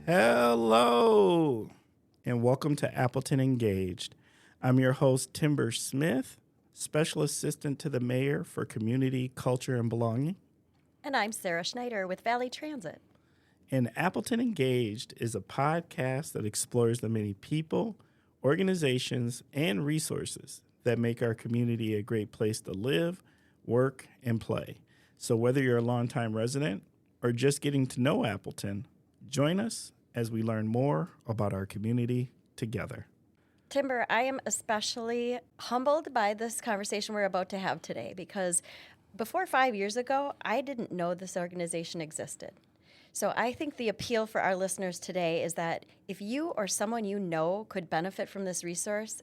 Hello, and welcome to Appleton Engaged. I'm your host, Timber Smith, Special Assistant to the Mayor for Community, Culture, and Belonging. And I'm Sarah Schneider with Valley Transit. And Appleton Engaged is a podcast that explores the many people, organizations, and resources that make our community a great place to live, work, and play. So whether you're a longtime resident or just getting to know Appleton, join us as we learn more about our community together. Timber, I am especially humbled by this conversation we're about to have today because before 5 years ago, I didn't know this organization existed. So I think the appeal for our listeners today is that if you or someone you know could benefit from this resource,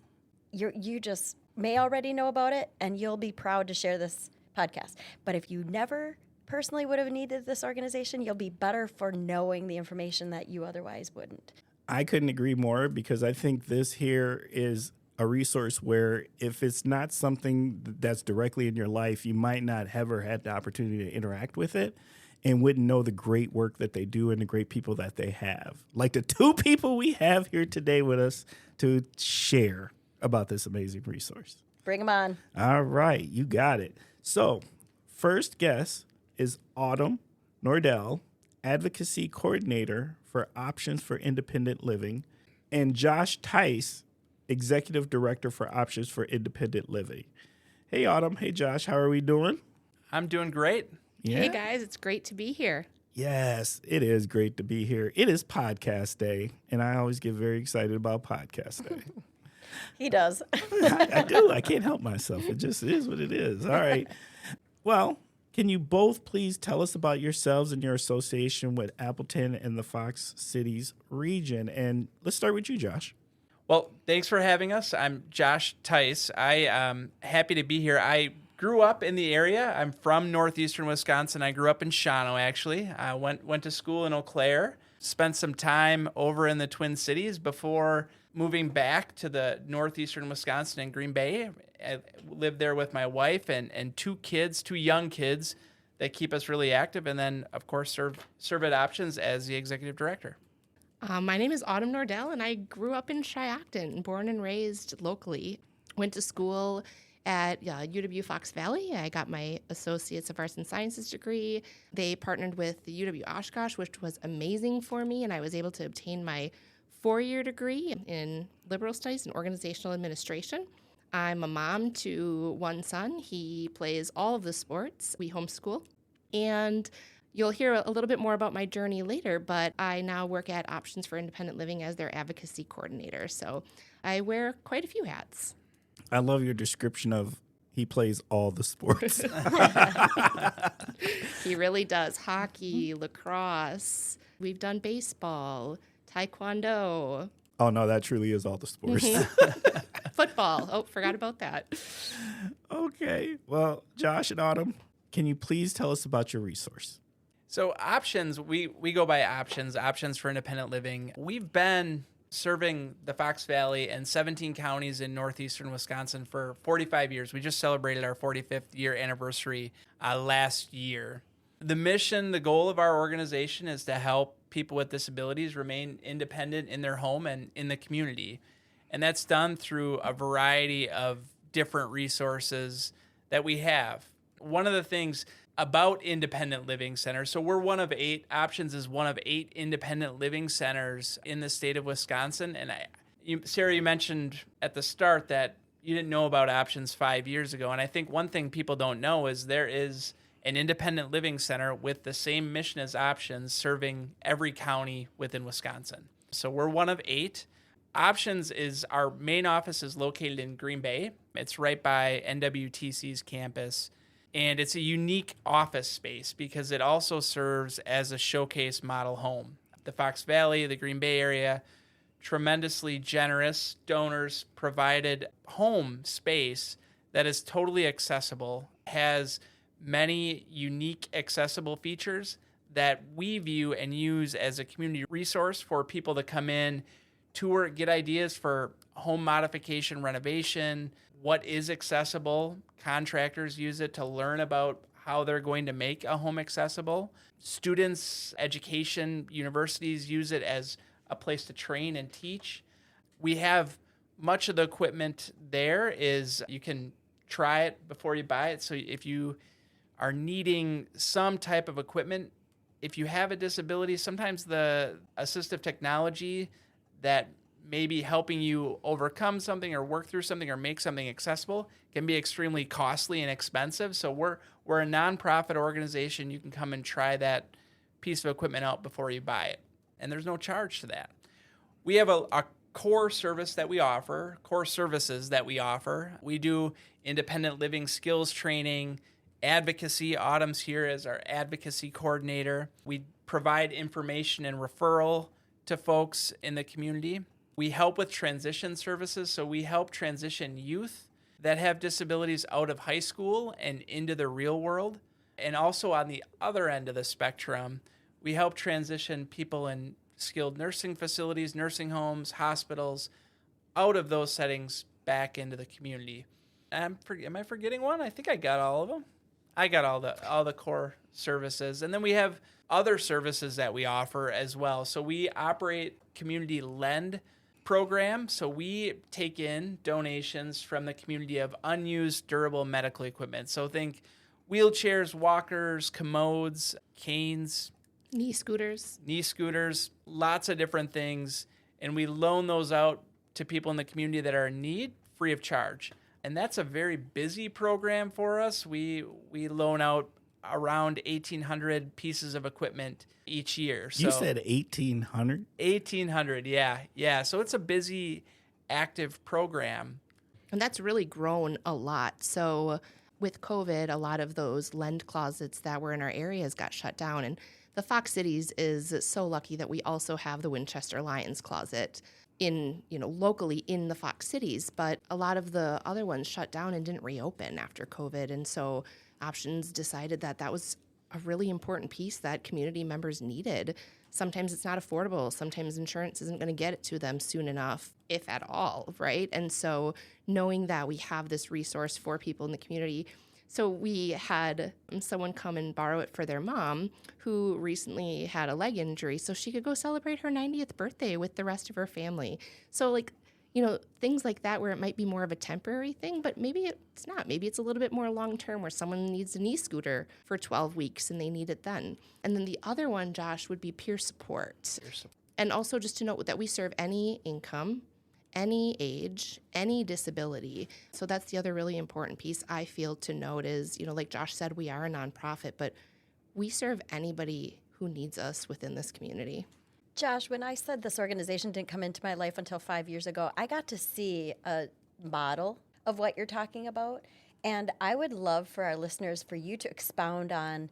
you just may already know about it and you'll be proud to share this podcast. But if you never personally would have needed this organization, you'll be better for knowing the information that you otherwise wouldn't. I couldn't agree more because I think this here is a resource where if it's not something that's directly in your life, you might not have ever had the opportunity to interact with it and wouldn't know the great work that they do and the great people that they have. Like the two people we have here today with us to share about this amazing resource. Bring them on. All right, you got it. So, first guest is Autumn Nordall, Advocacy Coordinator for Options for Independent Living, and Josh Theis, Executive Director for Options for Independent Living. Hey, Autumn. Hey, Josh. How are we doing? I'm doing great. Yeah? Hey, guys. It's great to be here. Yes, it is great to be here. It is podcast day, and I always get very excited about podcast day. He does. I do. I can't help myself. It just is what it is. All right. Well, can you both please tell us about yourselves and your association with Appleton and the Fox Cities region? And let's start with you, Josh. Well, thanks for having us. I'm Josh Theis. I am happy to be here. I grew up in the area. I'm from northeastern Wisconsin. I grew up in Shawano, actually. I went to school in Eau Claire, spent some time over in the Twin Cities before moving back to the northeastern Wisconsin and Green Bay. I lived there with my wife and two young kids that keep us really active, and then, of course, serve at Options as the executive director. My name is Autumn Nordall, and I grew up in Shiocton, born and raised locally. Went to school at UW Fox Valley. I got my Associates of Arts and Sciences degree. They partnered with the UW Oshkosh, which was amazing for me, and I was able to obtain my 4-year degree in liberal studies and organizational administration. I'm a mom to one son. He plays all of the sports. We homeschool. And you'll hear a little bit more about my journey later, but I now work at Options for Independent Living as their Advocacy Coordinator. So I wear quite a few hats. I love your description of he plays all the sports. He really does. Hockey, lacrosse. We've done baseball, taekwondo. Oh, no, that truly is all the sports. Football. Oh, forgot about that. Okay. Well, Josh and Autumn, can you please tell us about your resource? So Options, we go by Options for Independent Living. We've been serving the Fox Valley and 17 counties in northeastern Wisconsin for 45 years. We just celebrated our 45th year anniversary last year. The mission, the goal of our organization is to help people with disabilities remain independent in their home and in the community. And that's done through a variety of different resources that we have. One of the things about independent living centers, so we're one of 8, Options is one of 8 independent living centers in the state of Wisconsin. And Sarah, you mentioned at the start that you didn't know about Options 5 years ago. And I think one thing people don't know is there is an independent living center with the same mission as Options serving every county within Wisconsin. So we're one of 8. Options is our main office is located in Green Bay. It's right by NWTC's campus. And it's a unique office space because it also serves as a showcase model home. The Fox Valley, the Green Bay area, tremendously generous donors provided home space that is totally accessible, has many unique accessible features that we view and use as a community resource for people to come in, tour, get ideas for home modification, renovation, what is accessible. Contractors use it to learn about how they're going to make a home accessible. Students, education, universities use it as a place to train and teach. We have much of the equipment there is you can try it before you buy it. So if you are needing some type of equipment, if you have a disability, sometimes the assistive technology that may be helping you overcome something or work through something or make something accessible can be extremely costly and expensive. So we're a nonprofit organization. You can come and try that piece of equipment out before you buy it. And there's no charge to that. We have a core services that we offer. We do independent living skills training, advocacy. Autumn's here as our advocacy coordinator. We provide information and referral to folks in the community. We help with transition services. So we help transition youth that have disabilities out of high school and into the real world. And also on the other end of the spectrum, we help transition people in skilled nursing facilities, nursing homes, hospitals, out of those settings back into the community. Am I forgetting one? I think I got all of them. I got all the core services. And then we have other services that we offer as well. So we operate community lend program. So we take in donations from the community of unused durable medical equipment. So think wheelchairs, walkers, commodes, canes, Knee scooters, lots of different things. And we loan those out to people in the community that are in need free of charge. And that's a very busy program for us. We loan out around 1,800 pieces of equipment each year. You said 1,800? 1,800, yeah. So it's a busy, active program. and that's really grown a lot. So with COVID, a lot of those lend closets that were in our areas got shut down. And the Fox Cities is so lucky that we also have the Winchester Lions Closet locally in the Fox Cities. But a lot of the other ones shut down and didn't reopen after COVID. And so Options decided that that was a really important piece that community members needed. Sometimes it's not affordable. Sometimes insurance isn't going to get it to them soon enough, if at all, right? And so knowing that we have this resource for people in the community. So we had someone come and borrow it for their mom who recently had a leg injury so she could go celebrate her 90th birthday with the rest of her family. So things like that where it might be more of a temporary thing, but maybe it's not. Maybe it's a little bit more long-term where someone needs a knee scooter for 12 weeks and they need it then. And then the other one, Josh, would be peer support. And also just to note that we serve any income, any age, any disability. So that's the other really important piece I feel to note is, like Josh said, we are a nonprofit, but we serve anybody who needs us within this community. Josh, when I said this organization didn't come into my life until 5 years ago, I got to see a model of what you're talking about. And I would love for our listeners for you to expound on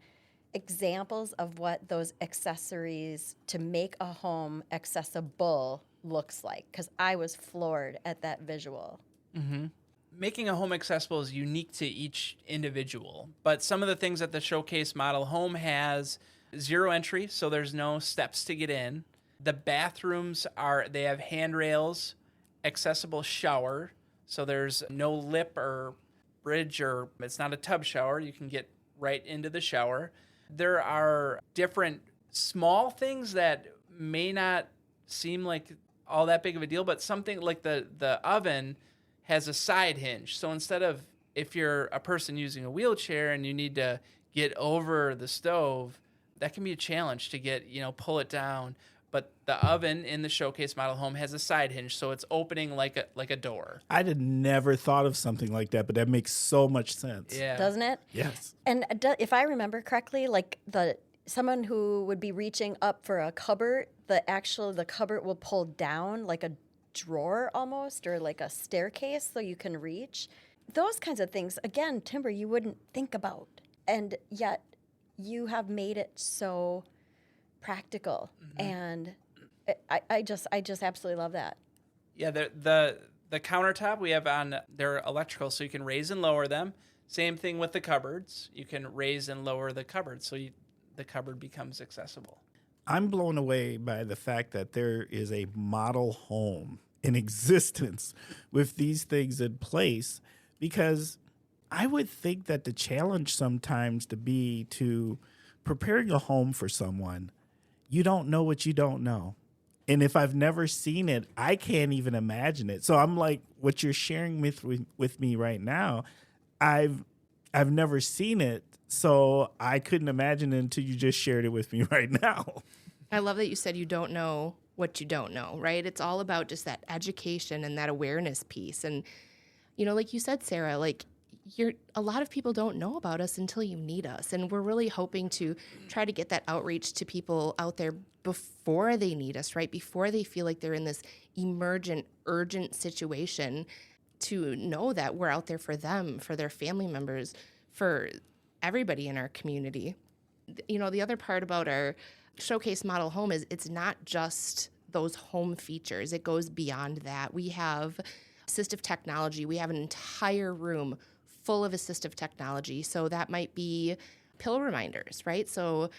examples of what those accessories to make a home accessible looks like, because I was floored at that visual. Mm-hmm. Making a home accessible is unique to each individual, but some of the things that the Showcase Model Home has: zero entry, so there's no steps to get in. The bathrooms they have handrails, accessible shower, so there's no lip or bridge, or it's not a tub shower. You can get right into the shower. There are different small things that may not seem like all that big of a deal, but something like the oven has a side hinge. So instead of, if you're a person using a wheelchair and you need to get over the stove, that can be a challenge to get, pull it down. But the oven in the Showcase Model Home has a side hinge, so it's opening like a door. I'd have never thought of something like that, but that makes so much sense. Yeah. Doesn't it? Yes. And if I remember correctly, someone who would be reaching up for a cupboard, the cupboard will pull down like a drawer almost, or like a staircase so you can reach. Those kinds of things, again, timber, you wouldn't think about. And yet you have made it so practical. Mm-hmm. And I just absolutely love that. Yeah, the countertop we have they're electrical, so you can raise and lower them. Same thing with the cupboards. You can raise and lower the cupboard, so the cupboard becomes accessible. I'm blown away by the fact that there is a model home in existence with these things in place, because I would think that the challenge sometimes to preparing a home for someone, you don't know what you don't know. And if I've never seen it, I can't even imagine it. So I'm like, what you're sharing with me right now, I've never seen it, so I couldn't imagine it until you just shared it with me right now. I love that you said you don't know what you don't know, right? It's all about just that education and that awareness piece. And, like you said, Sarah, like a lot of people don't know about us until you need us. And we're really hoping to try to get that outreach to people out there before they need us, right? Before they feel like they're in this emergent, urgent situation, to know that we're out there for them, for their family members, for everybody in our community. The other part about our showcase model home is it's not just those home features. It goes beyond that. We have assistive technology. We have an entire room full of assistive technology. So that might be pill reminders, right? So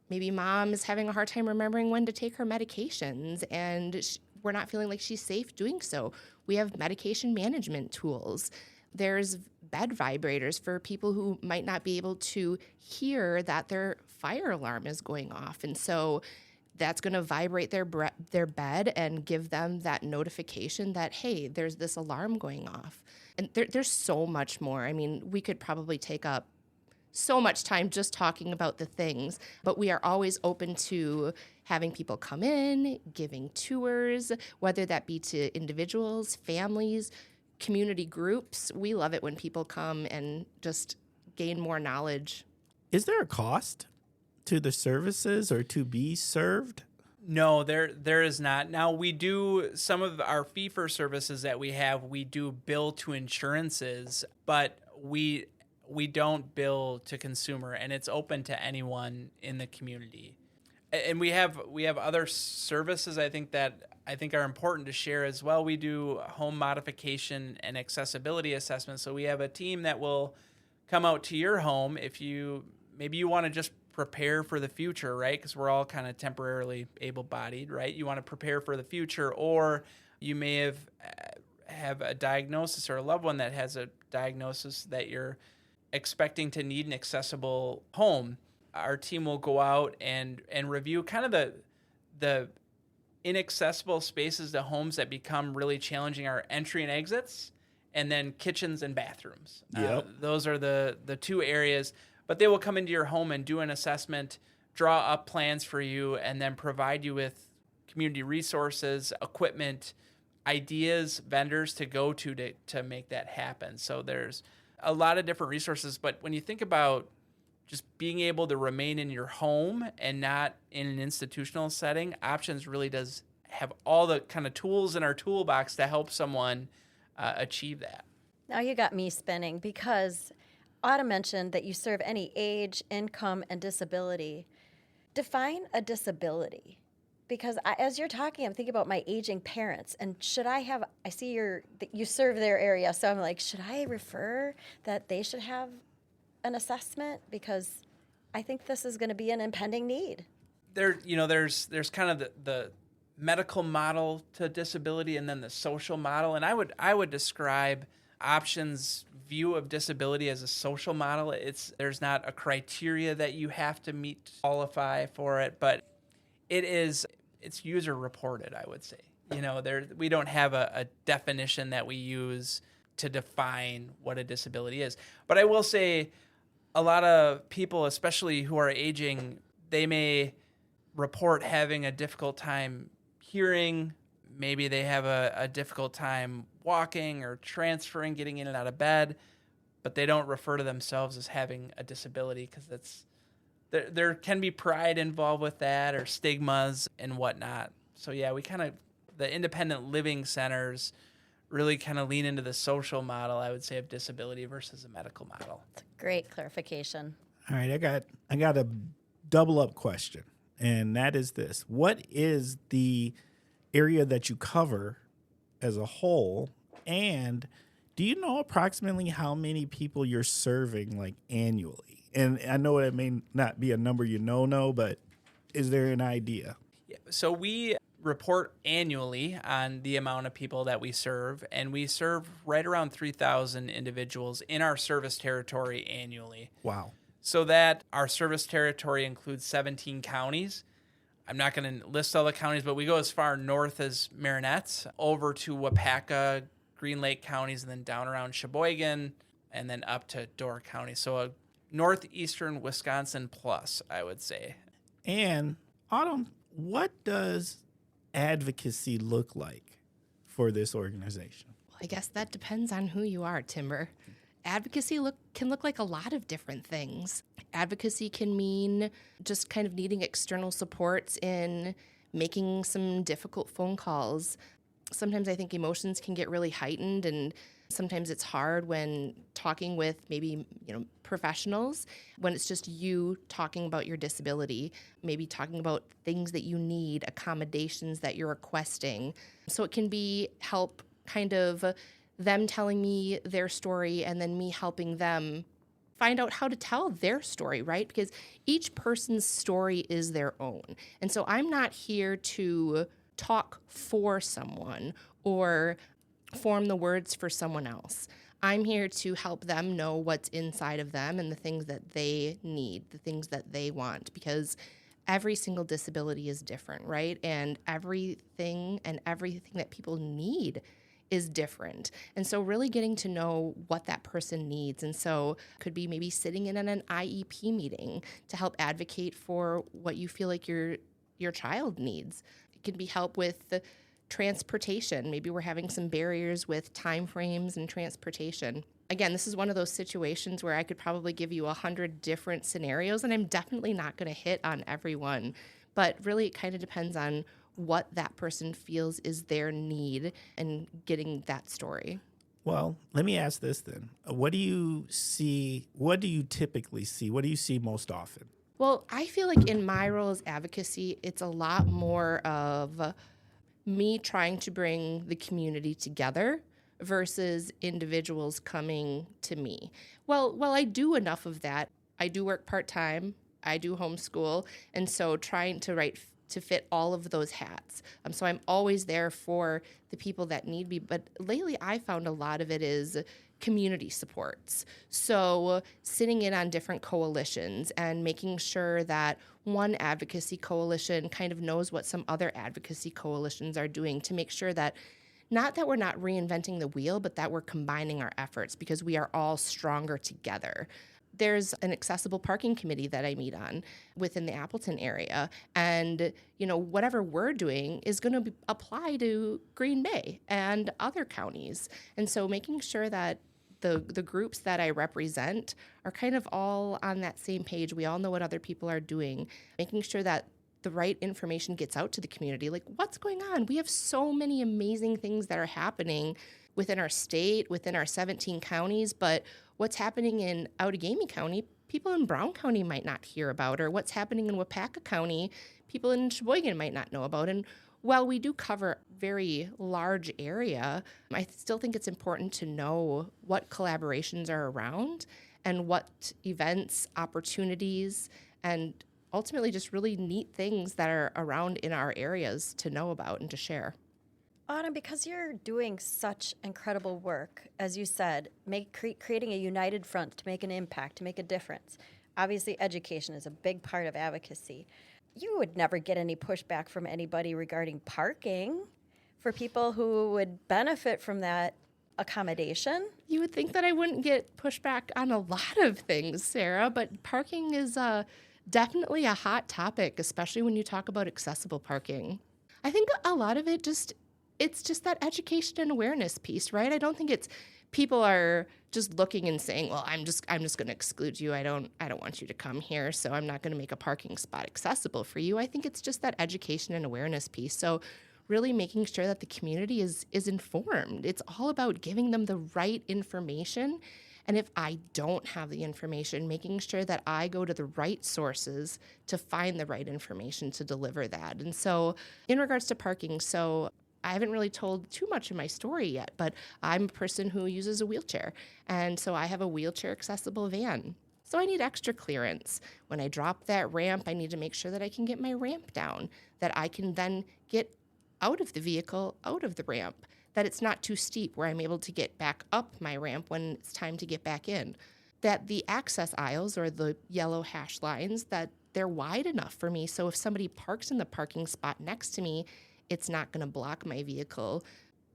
maybe mom is having a hard time remembering when to take her medications, and we're not feeling like she's safe doing so. We have medication management tools. There's bed vibrators for people who might not be able to hear that their fire alarm is going off. And so that's going to vibrate their bed and give them that notification that, hey, there's this alarm going off. And there's so much more. I mean, we could probably take up so much time just talking about the things, but we are always open to having people come in, giving tours, whether that be to individuals, families, community groups. We love it when people come and just gain more knowledge. Is there a cost to the services or to be served? No, there is not. Now, we do some of our fee-for-services that we do bill to insurances, but we don't bill to consumer, and it's open to anyone in the community. And we have other services I think are important to share as well. We do home modification and accessibility assessments. So we have a team that will come out to your home if maybe you want to just prepare for the future, right? Because we're all kind of temporarily able-bodied, right? You want to prepare for the future, or you may have a diagnosis or a loved one that has a diagnosis that you're expecting to need an accessible home. Our team will go out and review kind of the inaccessible spaces to homes that become really challenging are entry and exits, and then kitchens and bathrooms. Yep. Those are the two areas. But they will come into your home and do an assessment, draw up plans for you, and then provide you with community resources, equipment, ideas, vendors to go to make that happen. So there's a lot of different resources. But when you think about just being able to remain in your home and not in an institutional setting, Options really does have all the kind of tools in our toolbox to help someone achieve that. Now you got me spinning, because Autumn mentioned that you serve any age, income, and disability. Define a disability. Because as you're talking, I'm thinking about my aging parents. And I see that you serve their area, so I'm like, should I refer that they should have an assessment? Because I think this is going to be an impending need. There's kind of the medical model to disability and then the social model. And I would describe Options' view of disability as a social model. There's not a criteria that you have to meet to qualify for it, but it's user reported, I would say. We don't have a definition that we use to define what a disability is. But I will say a lot of people, especially who are aging, they may report having a difficult time hearing. Maybe they have a difficult time walking or transferring, getting in and out of bed, but they don't refer to themselves as having a disability because there can be pride involved with that or stigmas and whatnot. So yeah, the independent living centers really kind of lean into the social model, I would say, of disability versus a medical model. That's a great clarification. All right, I got a double up question, and that is this: what is the area that you cover as a whole, and do you know approximately how many people you're serving, like, annually? And I know it may not be a number but is there an idea? Yeah, so we report annually on the amount of people that we serve, and we serve right around 3,000 individuals in our service territory annually. Wow. So that our service territory includes 17 counties. I'm not going to list all the counties, but we go as far north as Marinette, over to Wapaka, Green Lake counties, and then down around Sheboygan, and then up to Door County. So a northeastern Wisconsin plus, I would say. And Autumn, what does advocacy look like for this organization? Well, I guess that depends on who you are, Timber. Advocacy can look like a lot of different things. Advocacy can mean just kind of needing external supports in making some difficult phone calls. Sometimes I think emotions can get really heightened, and sometimes it's hard when talking with maybe, professionals, when it's just you talking about your disability, maybe talking about things that you need, accommodations that you're requesting. So it can be help kind of them telling me their story and then me helping them find out how to tell their story, right? Because each person's story is their own. And so I'm not here to talk for someone or form the words for someone else. I'm here to help them know what's inside of them and the things that they need, the things that they want, because every single disability is different, right? And everything that people need is different. And so really getting to know what that person needs. And so could be maybe sitting in an IEP meeting to help advocate for what you feel like your child needs. It can be help with the transportation. Maybe we're having some barriers with timeframes and transportation. Again, this is one of those situations where I could probably give you 100 different scenarios, and I'm definitely not going to hit on every one. But really, it kind of depends on what that person feels is their need and getting that story. Well, let me ask this then. What do you see? What do you typically see? What do you see most often? Well, I feel like in my role as advocacy, it's a lot more of me trying to bring the community together versus individuals coming to me. Well, I do enough of that. I do work part-time. I do homeschool. And so trying to fit all of those hats. So I'm always there for the people that need me. But lately I found a lot of it is community supports. So sitting in on different coalitions and making sure that one advocacy coalition kind of knows what some other advocacy coalitions are doing to make sure that not that we're not reinventing the wheel, but that we're combining our efforts because we are all stronger together. There's an accessible parking committee that I meet on within the Appleton area. And, whatever we're doing is going to apply to Green Bay and other counties. And so making sure that the groups that I represent are kind of all on that same page. We all know what other people are doing, making sure that the right information gets out to the community. Like, what's going on? We have so many amazing things that are happening within our state, within our 17 counties, but what's happening in Outagamie County, people in Brown County might not hear about, or what's happening in Wapaka County, people in Sheboygan might not know about. And while we do cover a very large area, I still think it's important to know what collaborations are around and what events, opportunities, and ultimately just really neat things that are around in our areas to know about and to share. Autumn, because you're doing such incredible work, as you said, creating a united front to make an impact, to make a difference. Obviously, education is a big part of advocacy. You would never get any pushback from anybody regarding parking for people who would benefit from that accommodation. You would think that I wouldn't get pushback on a lot of things, Sarah, but parking is definitely a hot topic, especially when you talk about accessible parking. I think a lot of it it's just that education and awareness piece, right? I don't think it's people are just looking and saying, well, I'm just going to exclude you. I don't want you to come here, so I'm not going to make a parking spot accessible for you. I think it's just that education and awareness piece. So really making sure that the community is informed. It's all about giving them the right information. And if I don't have the information, making sure that I go to the right sources to find the right information to deliver that. And so in regards to parking, so I haven't really told too much of my story yet, but I'm a person who uses a wheelchair. And so I have a wheelchair accessible van. So I need extra clearance. When I drop that ramp, I need to make sure that I can get my ramp down, that I can then get out of the vehicle, out of the ramp, that it's not too steep where I'm able to get back up my ramp when it's time to get back in. That the access aisles or the yellow hash lines, that they're wide enough for me. So if somebody parks in the parking spot next to me, it's not going to block my vehicle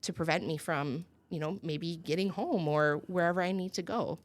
to prevent me from, maybe getting home or wherever I need to go.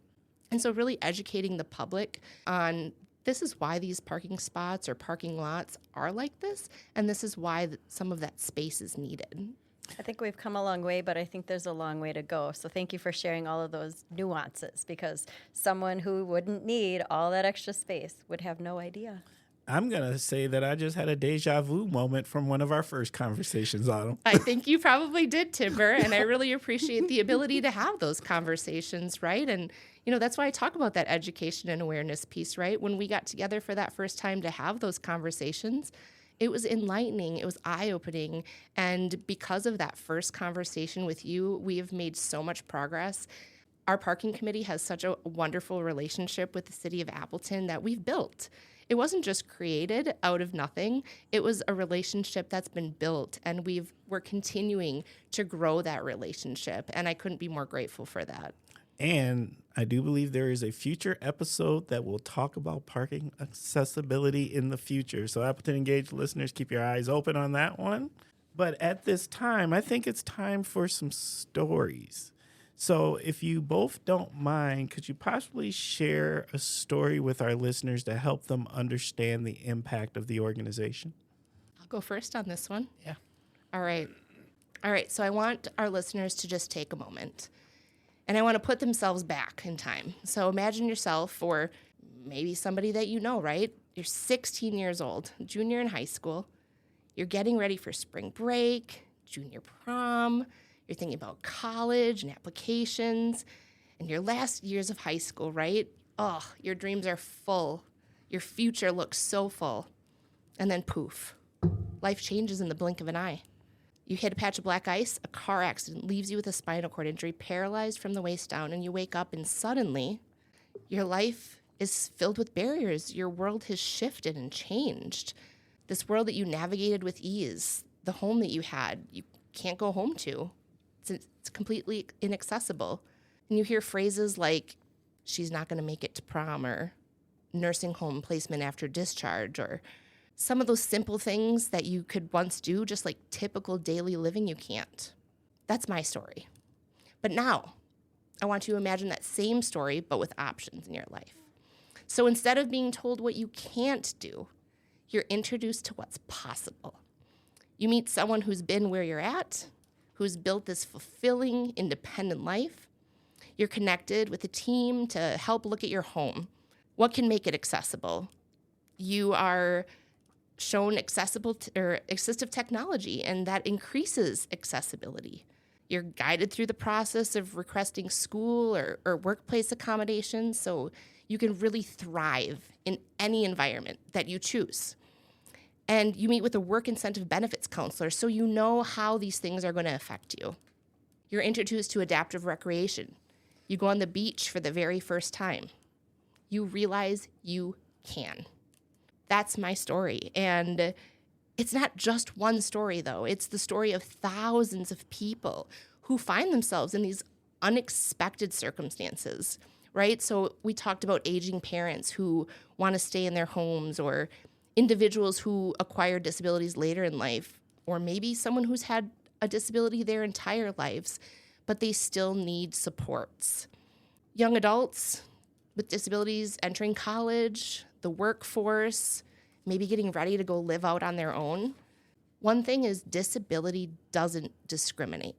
And so really educating the public on this is why these parking spots or parking lots are like this, and this is why some of that space is needed. I think we've come a long way, but I think there's a long way to go. So thank you for sharing all of those nuances, because someone who wouldn't need all that extra space would have no idea. I'm going to say that I just had a deja vu moment from one of our first conversations on them. I think you probably did, Timber, and I really appreciate the ability to have those conversations, right? And, that's why I talk about that education and awareness piece, right? When we got together for that first time to have those conversations, it was enlightening, it was eye-opening, and because of that first conversation with you, we have made so much progress. Our parking committee has such a wonderful relationship with the city of Appleton that we've built. It wasn't just created out of nothing. It was a relationship that's been built, and we're continuing to grow that relationship, and I couldn't be more grateful for that. And I do believe there is a future episode that will talk about parking accessibility in the future. So Appleton Engaged listeners, keep your eyes open on that one. But at this time, I think it's time for some stories. So if you both don't mind, could you possibly share a story with our listeners to help them understand the impact of the organization? I'll go first on this one. Yeah. All right. So I want our listeners to just take a moment. And I want to put themselves back in time. So imagine yourself, or maybe somebody that you know, right? You're 16 years old, junior in high school. You're getting ready for spring break, junior prom. You're thinking about college and applications and your last years of high school, right? Oh, your dreams are full. Your future looks so full. And then poof, life changes in the blink of an eye. You hit a patch of black ice, a car accident leaves you with a spinal cord injury, paralyzed from the waist down, and you wake up and suddenly your life is filled with barriers. Your world has shifted and changed. This world that you navigated with ease, the home that you had, you can't go home to. It's completely inaccessible. And you hear phrases like, she's not going to make it to prom, or nursing home placement after discharge, or some of those simple things that you could once do, just like typical daily living, you can't. That's my story. But now, I want you to imagine that same story, but with options in your life. So instead of being told what you can't do, you're introduced to what's possible. You meet someone who's been where you're at, who's built this fulfilling, independent life. You're connected with a team to help look at your home. What can make it accessible? You are shown accessible or assistive technology, and that increases accessibility. You're guided through the process of requesting school or workplace accommodations, so you can really thrive in any environment that you choose. And you meet with a work incentive benefits counselor, so you know how these things are going to affect you. You're introduced to adaptive recreation. You go on the beach for the very first time. You realize you can. That's my story. And it's not just one story, though. It's the story of thousands of people who find themselves in these unexpected circumstances, right? So we talked about aging parents who want to stay in their homes, or individuals who acquire disabilities later in life, or maybe someone who's had a disability their entire lives, but they still need supports. Young adults with disabilities entering college, the workforce, maybe getting ready to go live out on their own. One thing is, disability doesn't discriminate.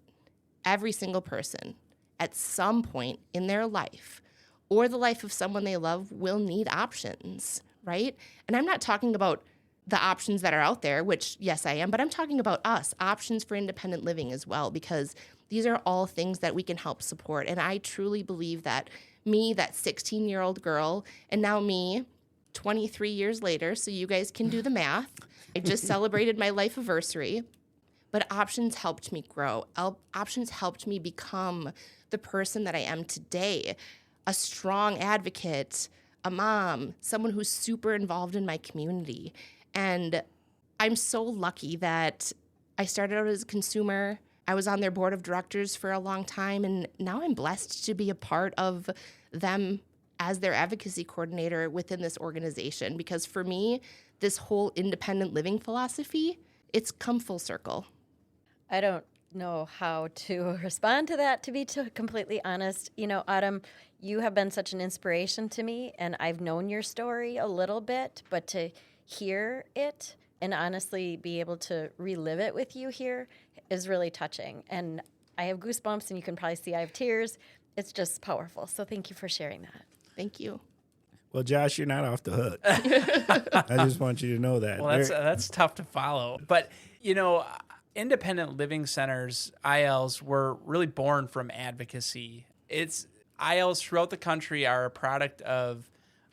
Every single person at some point in their life, or the life of someone they love, will need options, right? And I'm not talking about the options that are out there, which, yes, I am, but I'm talking about us, options for independent living as well, because these are all things that we can help support. And I truly believe that me, that 16-year-old girl, and now me, 23 years later, so you guys can do the math. I just celebrated my life anniversary, but options helped me grow. Options helped me become the person that I am today, a strong advocate, a mom, someone who's super involved in my community. And I'm so lucky that I started out as a consumer. I was on their board of directors for a long time, and now I'm blessed to be a part of them as their advocacy coordinator within this organization. Because for me, this whole independent living philosophy, it's come full circle. I don't know how to respond to that, to be completely honest. Autumn, you have been such an inspiration to me, and I've known your story a little bit, but to hear it and honestly be able to relive it with you here is really touching. And I have goosebumps, and you can probably see I have tears. It's just powerful. So thank you for sharing that. Thank you. Well, Josh, you're not off the hook. I just want you to know that. Well, that's tough to follow. But, independent living centers, ILs, were really born from advocacy. ILs throughout the country are a product of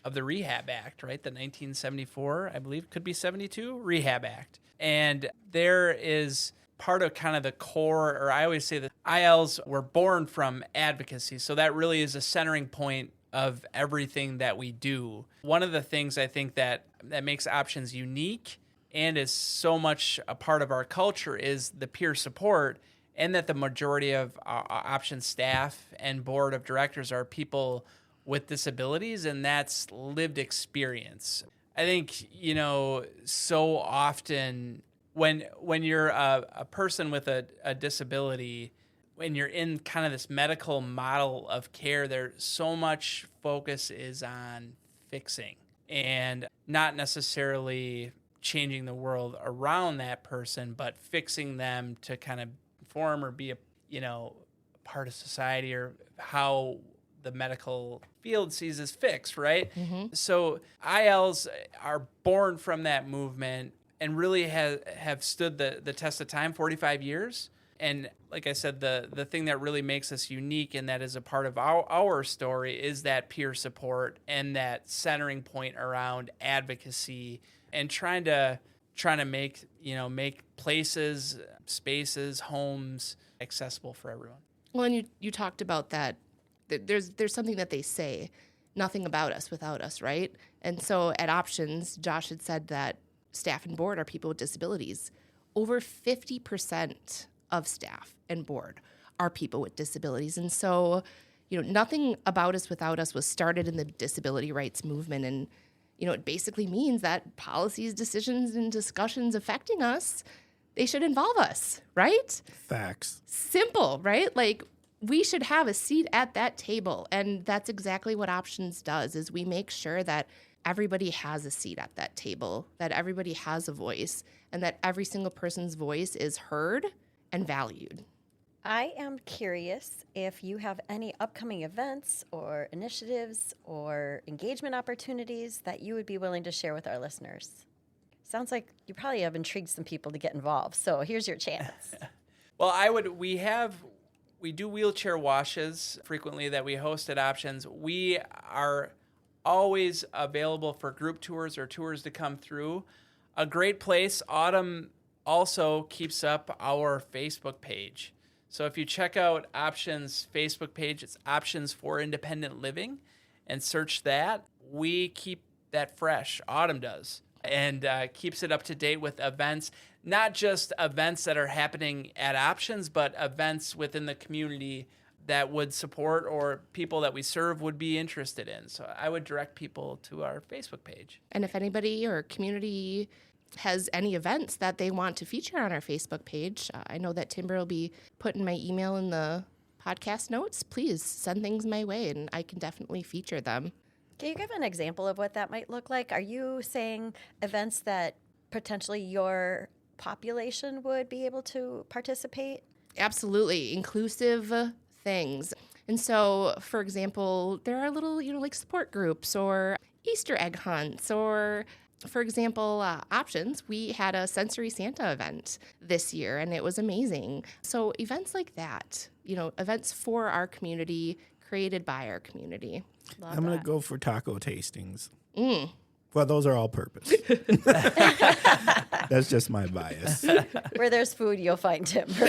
the Rehab Act, right? The 1974, I believe, could be 72, Rehab Act. And there is part of kind of the core, or I always say that ILs were born from advocacy. So that really is a centering point of everything that we do. One of the things I think that makes Options unique and is so much a part of our culture is the peer support, and that the majority of our Options staff and board of directors are people with disabilities, and that's lived experience. I think, so often when you're a person with a disability, when you're in kind of this medical model of care, there's so much focus is on fixing and not necessarily changing the world around that person, but fixing them to kind of form or be a part of society, or how the medical field sees as fixed, right? Mm-hmm. So ILs are born from that movement and really have stood the test of time, 45 years. And like I said, the thing that really makes us unique, and that is a part of our story, is that peer support and that centering point around advocacy and trying to make places, spaces, homes accessible for everyone. Well, and you talked about that. There's something that they say, nothing about us without us, right? And so at Options, Josh had said that staff and board are people with disabilities. Over 50% of staff and board are people with disabilities. And so, nothing about us without us was started in the disability rights movement. And, it basically means that policies, decisions, and discussions affecting us, they should involve us, right? Facts. Simple, right? Like, we should have a seat at that table. And that's exactly what Options does, is we make sure that everybody has a seat at that table, that everybody has a voice, and that every single person's voice is heard and valued. I am curious if you have any upcoming events or initiatives or engagement opportunities that you would be willing to share with our listeners. Sounds like you probably have intrigued some people to get involved, so here's your chance. Well, we do wheelchair washes frequently that we host at Options. We are always available for group tours or tours to come through. A great place, Autumn also keeps up our Facebook page. So if you check out Options Facebook page, it's Options for Independent Living, and search that. We keep that fresh. Autumn does. And keeps it up to date with events, not just events that are happening at Options, but events within the community that would support or people that we serve would be interested in. So I would direct people to our Facebook page. And if anybody or community has any events that they want to feature on our Facebook page, I know that Timber will be putting my email in the podcast notes. Please send things my way, and I can definitely feature them. Can you give an example of what that might look like? Are you saying events that potentially your population would be able to participate? Absolutely. Inclusive things. And so, for example, there are little, like support groups or Easter egg hunts, or, for example, Options. We had a Sensory Santa event this year, and it was amazing. So events like that, events for our community, created by our community. I'm going to go for taco tastings. Well, those are all purpose. That's just my bias. Where there's food, you'll find timber.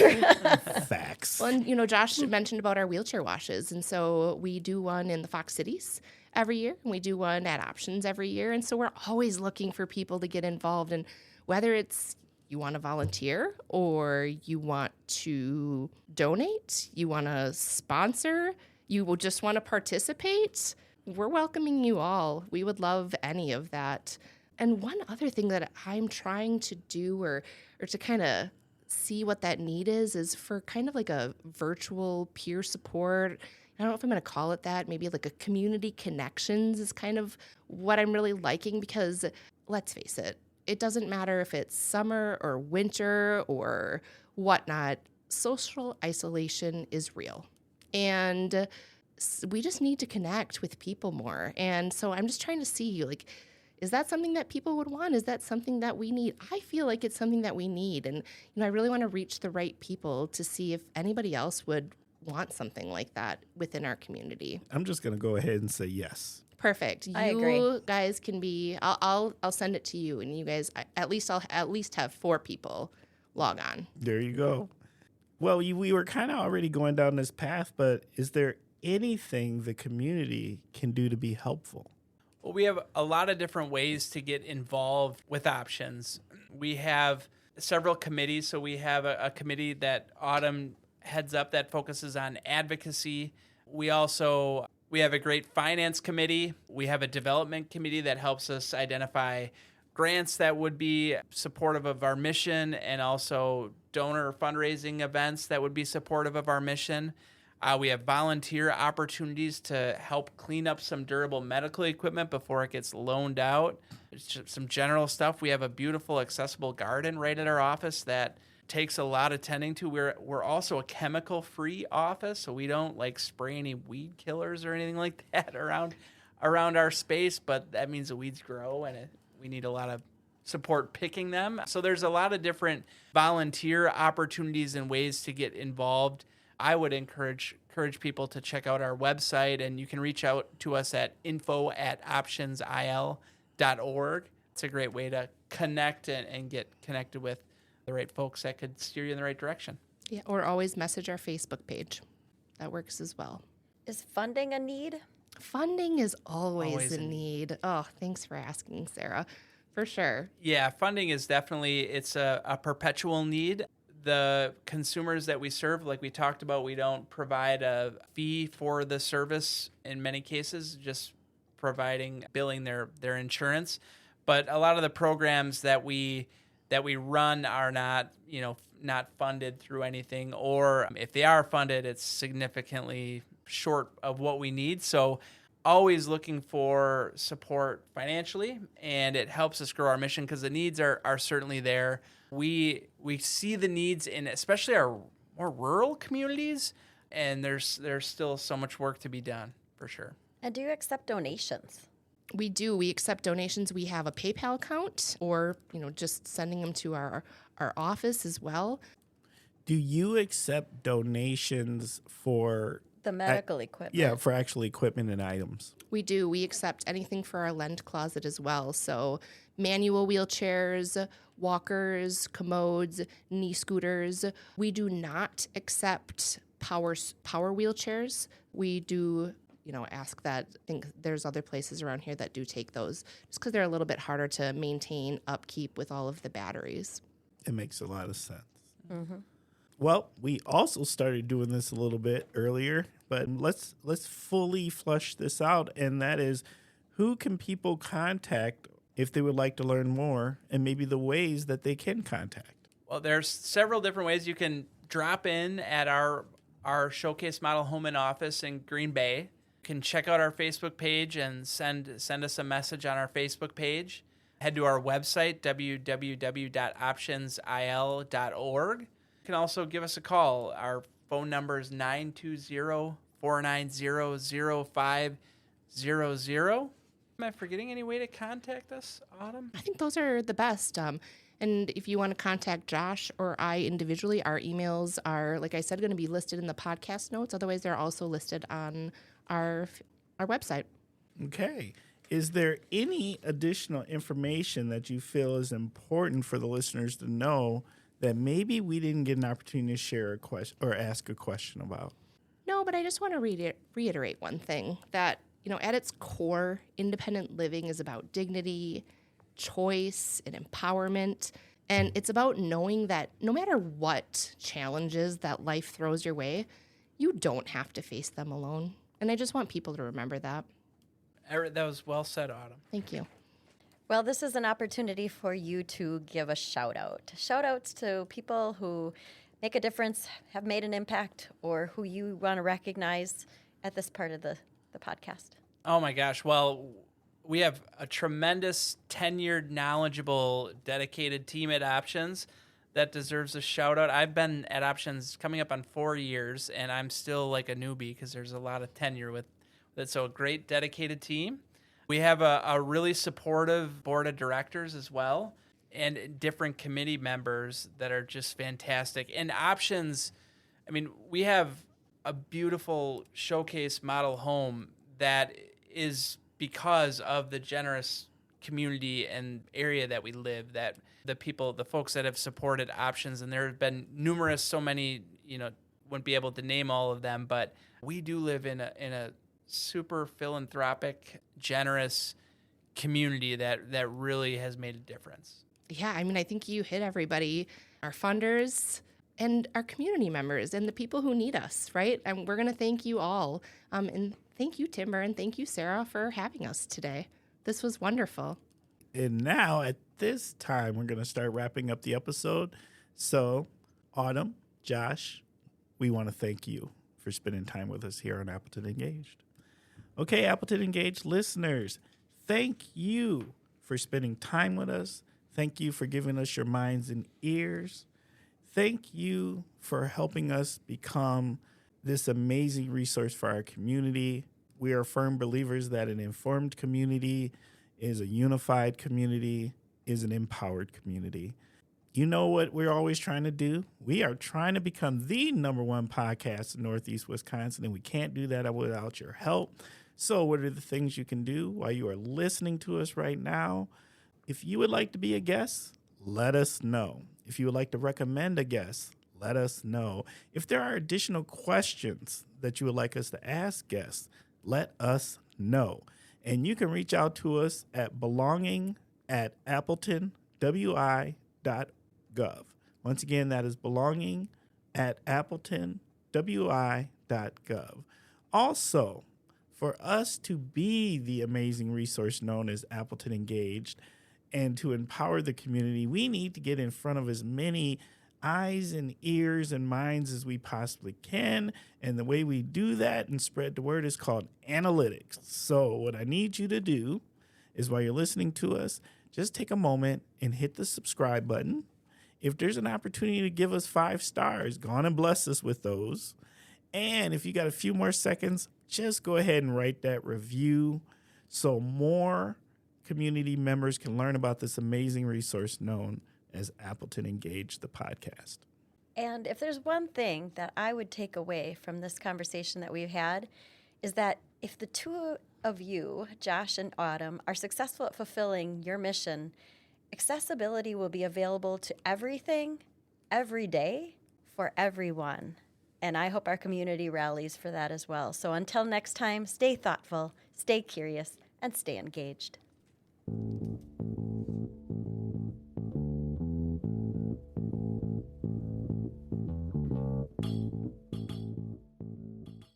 Facts. Well, and, Josh mentioned about our wheelchair washes. And so we do one in the Fox Cities every year, and we do one at Options every year. And so we're always looking for people to get involved. And whether it's, You want to volunteer, or you want to donate? You want to sponsor? You will just want to participate? We're welcoming you all. We would love any of that. And one other thing that I'm trying to do or to kind of see what that need is for kind of like a virtual peer support. I don't know if I'm going to call it that. Maybe like a community connections is kind of what I'm really liking, because let's face it, it doesn't matter if it's summer or winter or whatnot. Social isolation is real. And we just need to connect with people more. And so I'm just trying to see, like, is that something that people would want? Is that something that we need? I feel like it's something that we need. And, I really want to reach the right people to see if anybody else would want something like that within our community. I'm just going to go ahead and say yes. Perfect. I agree. You guys can be, I'll send it to you, and you guys, I'll at least have 4 people log on. There you go. Well, we were kind of already going down this path, but is there anything the community can do to be helpful? Well, we have a lot of different ways to get involved with options. We have several committees. So we have a committee that Autumn heads up that focuses on advocacy. We have a great finance committee. We have a development committee that helps us identify grants that would be supportive of our mission, and also donor fundraising events that would be supportive of our mission. We have volunteer opportunities to help clean up some durable medical equipment before it gets loaned out. It's just some general stuff. We have a beautiful accessible garden right at our office that takes a lot of tending to. We're also a chemical-free office, so we don't like spray any weed killers or anything like that around our space, but that means the weeds grow, and we need a lot of support picking them. So there's a lot of different volunteer opportunities and ways to get involved. I would encourage people to check out our website, and you can reach out to us at info@optionsil.org. It's a great way to connect and get connected with the right folks that could steer you in the right direction. Yeah, or always message our Facebook page. That works as well. Is funding a need? Funding is always a need. Oh, thanks for asking, Sarah. For sure. Yeah, funding is definitely, it's a perpetual need. The consumers that we serve, like we talked about, we don't provide a fee for the service in many cases, just billing their insurance. But a lot of the programs that we run are not funded through anything, or if they are funded, it's significantly short of what we need. So always looking for support financially, and it helps us grow our mission because the needs are certainly there. We see the needs in especially our more rural communities, and there's still so much work to be done for sure. And do you accept donations? We do. We accept donations. We have a PayPal account, or just sending them to our office as well. Do you accept donations for The medical equipment. Yeah, for actual equipment and items? We do. We accept anything for our lend closet as well. So manual wheelchairs, walkers, commodes, knee scooters. We do not accept power wheelchairs. We do ask that. I think there's other places around here that do take those, just because they're a little bit harder to maintain, upkeep with all of the batteries. It makes a lot of sense. Mm-hmm. Well, we also started doing this a little bit earlier, but let's fully flush this out, and that is, who can people contact if they would like to learn more, and maybe the ways that they can contact? Well, there's several different ways. You can drop in at our Showcase Model Home and Office in Green Bay. You can check out our Facebook page and send us a message on our Facebook page. Head to our website, www.optionsil.org. You can also give us a call. Our phone number is 920-490-0500. Am I forgetting any way to contact us, Autumn? I think those are the best. And if you want to contact Josh or I individually, our emails are, like I said, going to be listed in the podcast notes. Otherwise, they're also listed on our website. Okay. Is there any additional information that you feel is important for the listeners to know that maybe we didn't get an opportunity to share a question or ask a question about? No, but I just want to reiterate one thing, that, at its core, independent living is about dignity, choice, and empowerment. And it's about knowing that no matter what challenges that life throws your way, you don't have to face them alone. And I just want people to remember that. That was well said, Autumn. Thank you. Well, this is an opportunity for you to give a shout out. Shout outs to people who make a difference, have made an impact, or who you want to recognize at this part of the podcast. Oh my gosh. Well, we have a tremendous, tenured, knowledgeable, dedicated team at Options that deserves a shout out. I've been at Options coming up on 4 years, and I'm still like a newbie because there's a lot of tenure with it. So a great, dedicated team. We have a really supportive board of directors as well, and different committee members that are just fantastic. And Options, I mean, we have a beautiful showcase model home that is because of the generous community and area that we live, that the folks that have supported Options, and there have been numerous, so many, wouldn't be able to name all of them, but we do live in a super philanthropic, generous community that really has made a difference. Yeah, I mean, I think you hit everybody, our funders and our community members and the people who need us, right? And we're going to thank you all. And thank you, Timber, and thank you, Sarah, for having us today. This was wonderful. And now at this time, we're going to start wrapping up the episode. So, Autumn, Josh, we want to thank you for spending time with us here on Appleton Engaged. Okay, Appleton Engaged listeners, thank you for spending time with us. Thank you for giving us your minds and ears. Thank you for helping us become this amazing resource for our community. We are firm believers that an informed community is a unified community, is an empowered community. You know what we're always trying to do? We are trying to become the #1 podcast in Northeast Wisconsin, and we can't do that without your help. So what are the things you can do while you are listening to us right now? If you would like to be a guest, let us know. If you would like to recommend a guest, let us know. If there are additional questions that you would like us to ask guests, let us know. And you can reach out to us at belonging@appletonwi.gov. Once again, that is belonging@appletonwi.gov. Also, for us to be the amazing resource known as Appleton Engaged and to empower the community, we need to get in front of as many eyes and ears and minds as we possibly can. And the way we do that and spread the word is called analytics. So what I need you to do is, while you're listening to us, just take a moment and hit the subscribe button. If there's an opportunity to give us 5 stars, go on and bless us with those. And if you got a few more seconds, just go ahead and write that review so more community members can learn about this amazing resource known as Appleton Engaged, the podcast. And if there's one thing that I would take away from this conversation that we've had, is that if the two of you, Josh and Autumn, are successful at fulfilling your mission, accessibility will be available to everything, every day, for everyone. And I hope our community rallies for that as well. So until next time, stay thoughtful, stay curious, and stay engaged.